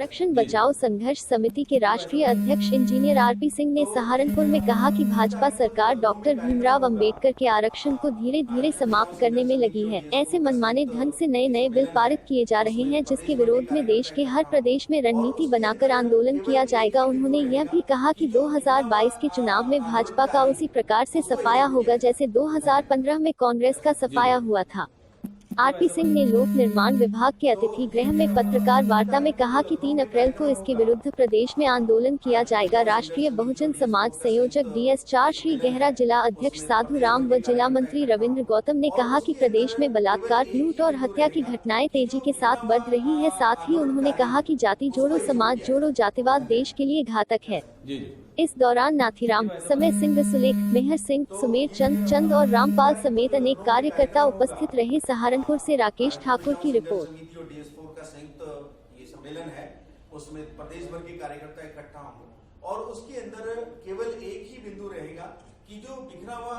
आरक्षण बचाओ संघर्ष समिति के राष्ट्रीय अध्यक्ष इंजीनियर आरपी सिंह ने सहारनपुर में कहा कि भाजपा सरकार डॉक्टर भीमराव अंबेडकर के आरक्षण को धीरे धीरे समाप्त करने में लगी है। ऐसे मनमाने ढंग से नए नए बिल पारित किए जा रहे हैं, जिसके विरोध में देश के हर प्रदेश में रणनीति बनाकर आंदोलन किया जाएगा। उन्होंने यह भी कहा कि 2022 के चुनाव में भाजपा का उसी प्रकार से सफाया होगा जैसे 2015 में कांग्रेस का सफाया हुआ था। आरपी सिंह ने लोक निर्माण विभाग के अतिथि गृह में पत्रकार वार्ता में कहा कि 3 अप्रैल को इसके विरुद्ध प्रदेश में आंदोलन किया जाएगा। राष्ट्रीय बहुजन समाज संयोजक DS4 श्री गहरा, जिला अध्यक्ष साधु राम व जिला मंत्री रविंद्र गौतम ने कहा कि प्रदेश में बलात्कार, लूट और हत्या की घटनाएं तेजी के साथ बढ़ रही है। साथ ही उन्होंने कहा कि जाति जोड़ो समाज जोड़ो, जातिवाद देश के लिए घातक है। इस दौरान नाथीराम, समय सिंह, सुलेख, मेहर सिंह, सुमेर चंद और रामपाल समेत अनेक कार्यकर्ता उपस्थित रहे। सहारनपुर से राकेश ठाकुर की रिपोर्ट। DS4 का संयुक्त ये सम्मेलन है, उसमें प्रदेश भर के कार्यकर्ता इकट्ठा होंगे और उसके अंदर केवल एक ही बिंदु रहेगा कि जो बिखरा हुआ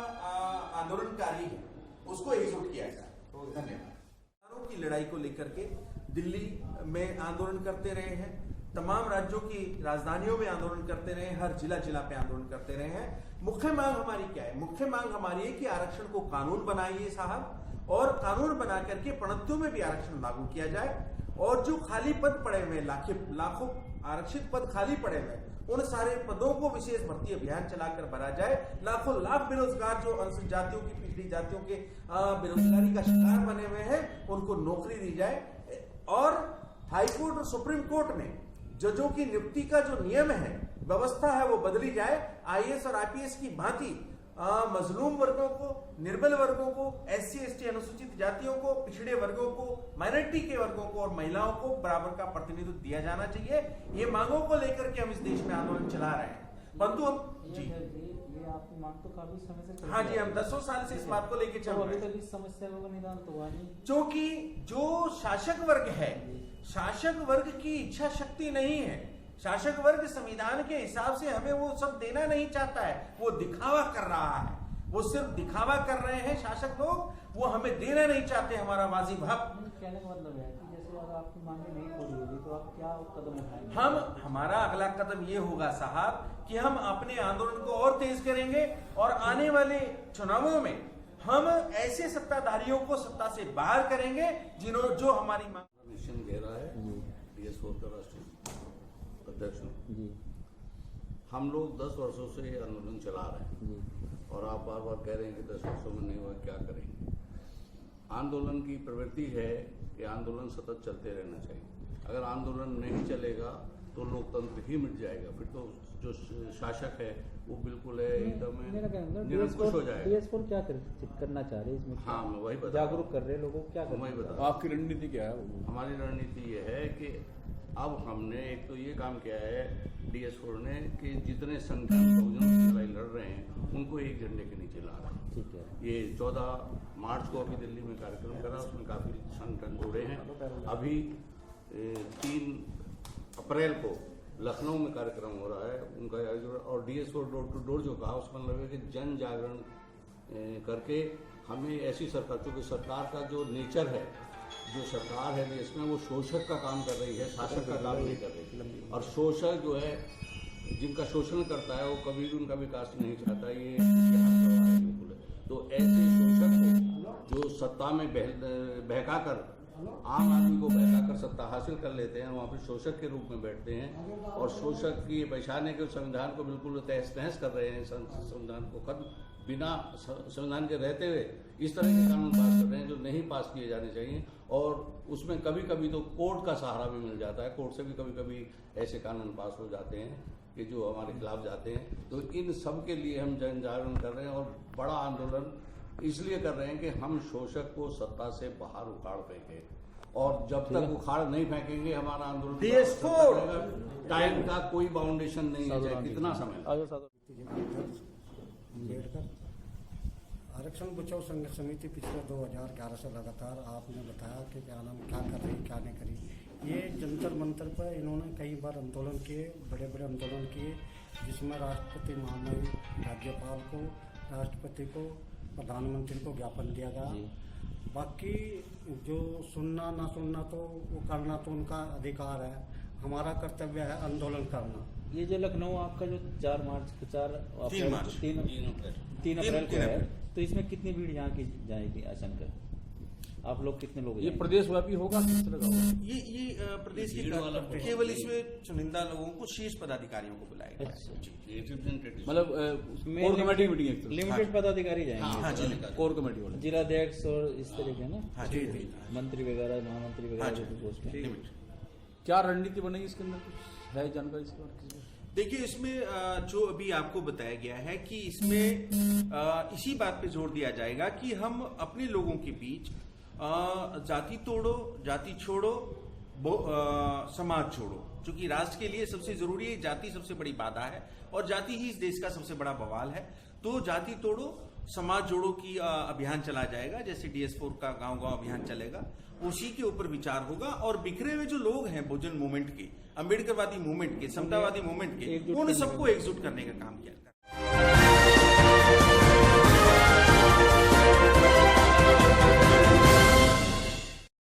आंदोलनकारी है उसको एकजुट किया जाए। धन्यवाद। की लड़ाई को लेकर के दिल्ली में आंदोलन करते रहे हैं, तमाम राज्यों की राजधानियों में आंदोलन करते रहे, हर जिला पे आंदोलन करते रहे हैं। मुख्य मांग हमारी क्या है? मुख्य मांग हमारी है कि आरक्षण को कानून बनाइए साहब, और कानून बना करके प्रणतियों में भी आरक्षण लागू किया जाए, और जो खाली पद पड़े हुए लाखों आरक्षित पद खाली पड़े हुए उन सारे पदों को विशेष भर्ती अभियान चलाकर भरा जाए। लाखों लाख बेरोजगार जो अनुसूचित जातियों की, पिछड़ी जातियों के बेरोजगारी का शिकार बने हुए हैं, उनको नौकरी दी जाए। और हाईकोर्ट और सुप्रीम कोर्ट में जजों की नियुक्ति का जो नियम है, व्यवस्था है, वो बदली जाए। IAS और IPS की भांति मजलूम वर्गों को, निर्बल वर्गों को, SC ST अनुसूचित जातियों को, पिछड़े वर्गों को, माइनॉरिटी के वर्गों को और महिलाओं को बराबर का प्रतिनिधित्व दिया जाना चाहिए। ये मांगों को लेकर के हम इस देश में आंदोलन चला रहे हैं। परंतु हम जी ये आपकी मांग तो काफी समय से हाँ जी, हम 10 साल से इस बात को लेकर चल रहे हैं। अभी तक इस समस्या का निदान तो हुआ नहीं, क्योंकि जो शासक वर्ग है, शासक वर्ग की इच्छा शक्ति नहीं है। शासक वर्ग संविधान के हिसाब से हमें वो सब देना नहीं चाहता है, वो दिखावा कर रहा है। वो सिर्फ दिखावा कर रहे हैं शासक लोग, वो हमें देना नहीं चाहते हमारा वाजिब हक। कहने का मतलब है कि जैसे अगर आपकी मांगे नहीं पूरी होगी तो आप क्या कदम उठाएंगे? हमारा अगला कदम ये होगा साहब कि हम अपने आंदोलन को और तेज करेंगे, और आने वाले चुनावों में हम ऐसे सत्ताधारियों को सत्ता से बाहर करेंगे जो हमारी मांग। गहरा है, DS4 का राष्ट्रीय अध्यक्ष। हम लोग 10 वर्षों से ये आंदोलन चला रहे हैं और आप बार बार कह रहे हैं कि 10 वर्षों में नहीं हुआ, क्या करेंगे? आंदोलन की प्रवृत्ति है कि आंदोलन सतत चलते रहना चाहिए। अगर आंदोलन नहीं चलेगा तो लोकतंत्र ही मिट जाएगा, फिर तो जो शासक है वो बिल्कुल है एकदम निरंकुश हो जाएगा। DS4 क्या करना चाह रहे हैं इसमें? हाँ, मैं वही बता, जागरूक कर रहे हैं लोगों को, क्या वही बता। आपकी रणनीति क्या है? हमारी रणनीति ये है कि अब हमने एक तो ये काम किया है DS4 ने कि जितने संगठन बहुजन लड़ाई लड़ रहे हैं उनको एक झंडे के नीचे ला रहे हैं। ठीक है। ये 14 मार्च को अभी दिल्ली में कार्यक्रम करा, उसमें काफी संगठन जुड़े हैं। अभी 3 अप्रैल को लखनऊ में कार्यक्रम हो रहा है उनका, और DS4 डोर टू डोर जो कहा उसका मतलब है कि जन जागरण करके हमें ऐसी सरकार, चूंकि सरकार का जो नेचर है, जो सरकार है देश में, वो शोषक का काम कर रही है, शासक का काम नहीं कर रही। और शोषक जो है, जिनका शोषण करता है, वो कभी भी उनका विकास नहीं चाहता। ये बिल्कुल है। तो ऐसे शोषक को जो सत्ता में बहका कर, आम आदमी को बहकाकर सत्ता हासिल कर लेते हैं, वहाँ पर शोषक के रूप में बैठते हैं और शोषक की बैठाने के संविधान को बिल्कुल तहस नहस कर रहे हैं। संविधान को खत्म, बिना संविधान के रहते हुए इस तरह के कानून पास कर रहे हैं जो नहीं पास किए जाने चाहिए। और उसमें कभी कभी तो कोर्ट का सहारा भी मिल जाता है, कोर्ट से भी कभी कभी ऐसे कानून पास हो जाते हैं कि जो हमारे खिलाफ जाते हैं। तो इन सब के लिए हम जन जागरण कर रहे हैं और बड़ा आंदोलन इसलिए कर रहे हैं कि हम शोषक को सत्ता से बाहर उखाड़ फेंके, और जब तक उखाड़ नहीं फेंकेंगे हमारा आंदोलन DS4 टाइम का कोई बाउंडेशन नहीं है, चाहे कितना समय। आरक्षण बचाओ संघर्ष समिति पिछले 2011 से लगातार आपने बताया कि क्या नाम क्या कर रही, क्या नहीं करी। ये जंतर मंतर पर इन्होंने कई बार आंदोलन किए, बड़े बड़े आंदोलन किए, जिसमें राष्ट्रपति महामहिम, राज्यपाल को, राष्ट्रपति को, प्रधानमंत्री को ज्ञापन दिया गया। बाकी जो सुनना ना सुनना तो वो करना तो उनका अधिकार है, हमारा कर्तव्य है आंदोलन करना। ये जो लखनऊ आपका जो 4 मार्च 3 मार्च 3 अप्रैल को है, तो इसमें कितनी भीड़ यहाँ की जाएगी आशंका? आप लोग कितने लोग ये जाएंगे? प्रदेशव्यापी होगा, किस तरह का होगा? ये प्रदेश के केवल इसमें चुनिंदा लोगों को, शीर्ष पदाधिकारियों को बुलाया गया है। जी। मतलब कोर कमेटी मीटिंग एक तरह लिमिटेड पदाधिकारी जाएंगे, हाँ जी। कोर कमेटी वाले। जिलाध्यक्ष और इस तरह के ना, हाँ जी जी। मंत्री वगैरह, महामंत्री हाँ वगैरह जी। जो भी पोस्ट हैं। लिमिट। क्या रणनीति बनेगी इसके अंदर, कुछ है जानकारी इसके बारे में? देखिए, इसमें जो अभी आपको बताया गया है कि इसमें इसी बात पे जोर दिया जाएगा कि हम अपने लोगों के बीच जाति तोड़ो, जाति छोड़ो, समाज छोड़ो। क्योंकि राष्ट्र के लिए सबसे जरूरी है, जाति सबसे बड़ी बाधा है और जाति ही इस देश का सबसे बड़ा बवाल है। तो जाति तोड़ो, समाज जोड़ो की अभियान चला जाएगा, जैसे DS4 का गांव-गांव अभियान चलेगा, उसी के ऊपर विचार होगा। और बिखरे हुए जो लोग हैं बहुजन मूवमेंट के, अम्बेडकरवादी मूवमेंट के, समतावादी मूवमेंट के, उन सबको एकजुट करने का काम किया जाएगा।